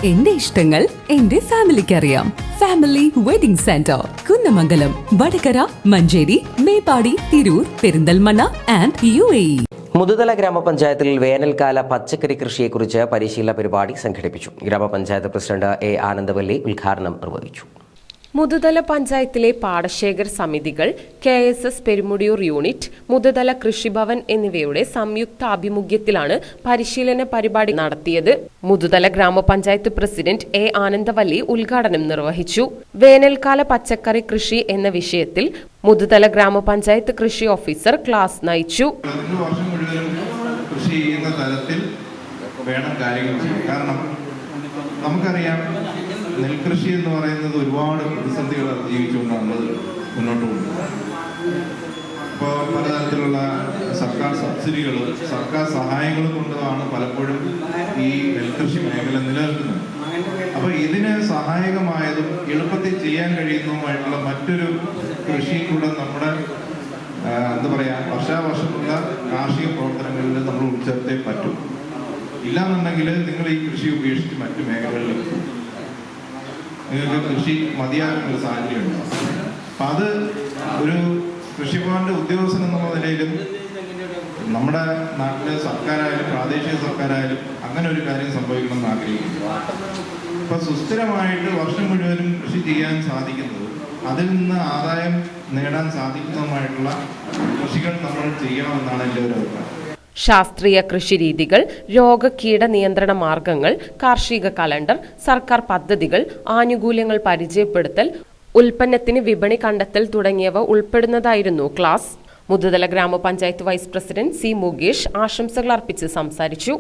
എന്റെ ഇഷ്ടങ്ങൾ എന്റെ ഫാമിലിക്ക് അറിയാം. Family wedding centre, Kunnamangalam, Vadakara, Manjeri, Meppadi, Tirur, Perinthalmanna and UAE. Muthuthala ഗ്രാമപഞ്ചായത്തിൽ വേനൽക്കാല പച്ചക്കറി കൃഷിയെക്കുറിച്ച് പരിശീലന പരിപാടി സംഘടിപ്പിച്ചു. ഗ്രാമപഞ്ചായത്ത് പ്രസിഡന്റ് A. ആനന്ദവല്ലി ഉദ്ഘാടനം നിർവഹിച്ചു. മുതുതല പഞ്ചായത്തിലെ പാടശേഖർ സമിതികൾ, KSS പെരുമുടിയൂർ യൂണിറ്റ്, മുതുതല കൃഷിഭവൻ എന്നിവയുടെ സംയുക്താഭിമുഖ്യത്തിലാണ് പരിശീലന പരിപാടി നടത്തിയത്. മുതുതല ഗ്രാമപഞ്ചായത്ത് പ്രസിഡന്റ് A. ആനന്ദവല്ലി ഉദ്ഘാടനം നിർവഹിച്ചു. വേനൽക്കാല പച്ചക്കറി കൃഷി എന്ന വിഷയത്തിൽ മുതുതല ഗ്രാമപഞ്ചായത്ത് കൃഷി ഓഫീസർ ക്ലാസ് നയിച്ചു. കൃഷി ചെയ്യുന്ന തലത്തിൽ വേണം കാര്യങ്ങൾ ചെയ്യാൻ. കാരണം നമുക്കറിയാം, നെൽകൃഷി എന്ന് പറയുന്നത് ഒരുപാട് പ്രതിസന്ധികൾ ജീവിച്ചുകൊണ്ടാണ് നമ്മൾ മുന്നോട്ട് പോകുന്നത്. ഇപ്പോൾ പലതരത്തിലുള്ള സർക്കാർ സബ്സിഡികളും സർക്കാർ സഹായങ്ങളും കൊണ്ടുമാണ് പലപ്പോഴും ഈ നെൽകൃഷി മേഖല നിലനിൽക്കുന്നത്. അപ്പോൾ ഇതിന് സഹായകമായതും എളുപ്പത്തിൽ ചെയ്യാൻ കഴിയുന്നതുമായിട്ടുള്ള മറ്റൊരു കൃഷി കൂടെ നമ്മുടെ വർഷാവർഷമുള്ള കാർഷിക പ്രവർത്തനങ്ങളിൽ നമ്മൾ ഉൾച്ചേർത്തേ പറ്റും. ഇല്ലാന്നുണ്ടെങ്കിൽ നിങ്ങൾ ഈ കൃഷി ഉപേക്ഷിച്ച് മറ്റു മേഖലകളിൽ നിങ്ങൾക്ക് കൃഷി മതിയാകുന്ന സാഹചര്യമുണ്ട്. അപ്പം അത് ഒരു കൃഷിഭവന്റെ ഉദ്യോഗസ്ഥൻ എന്നുള്ള നിലയിലും നമ്മുടെ നാട്ടിലെ സർക്കാരായാലും പ്രാദേശിക സർക്കാരായാലും അങ്ങനെ ഒരു കാര്യം സംഭവിക്കണമെന്ന് ആഗ്രഹിക്കുന്നു. അപ്പം സുസ്ഥിരമായിട്ട് വർഷം മുഴുവനും കൃഷി ചെയ്യാൻ സാധിക്കുന്നത്, അതിൽ നിന്ന് ആദായം നേടാൻ സാധിക്കുന്നതുമായിട്ടുള്ള കൃഷികൾ നമ്മൾ ചെയ്യണമെന്നാണ് എൻ്റെ ഒരു അഭിപ്രായം. ശാസ്ത്രീയ കൃഷിരീതികൾ, രോഗകീട നിയന്ത്രണ മാർഗങ്ങൾ, കാർഷിക കലണ്ടർ, സർക്കാർ പദ്ധതികൾ, ആനുകൂല്യങ്ങൾ പരിചയപ്പെടുത്തൽ, ഉൽപ്പന്നത്തിന് വിപണി കണ്ടെത്തൽ തുടങ്ങിയവ ഉൾപ്പെടുന്നതായിരുന്നു ക്ലാസ്. മുതുതല ഗ്രാമപഞ്ചായത്ത് വൈസ് പ്രസിഡന്റ് C. മുകേഷ് ആശംസകൾ അർപ്പിച്ച് സംസാരിച്ചു.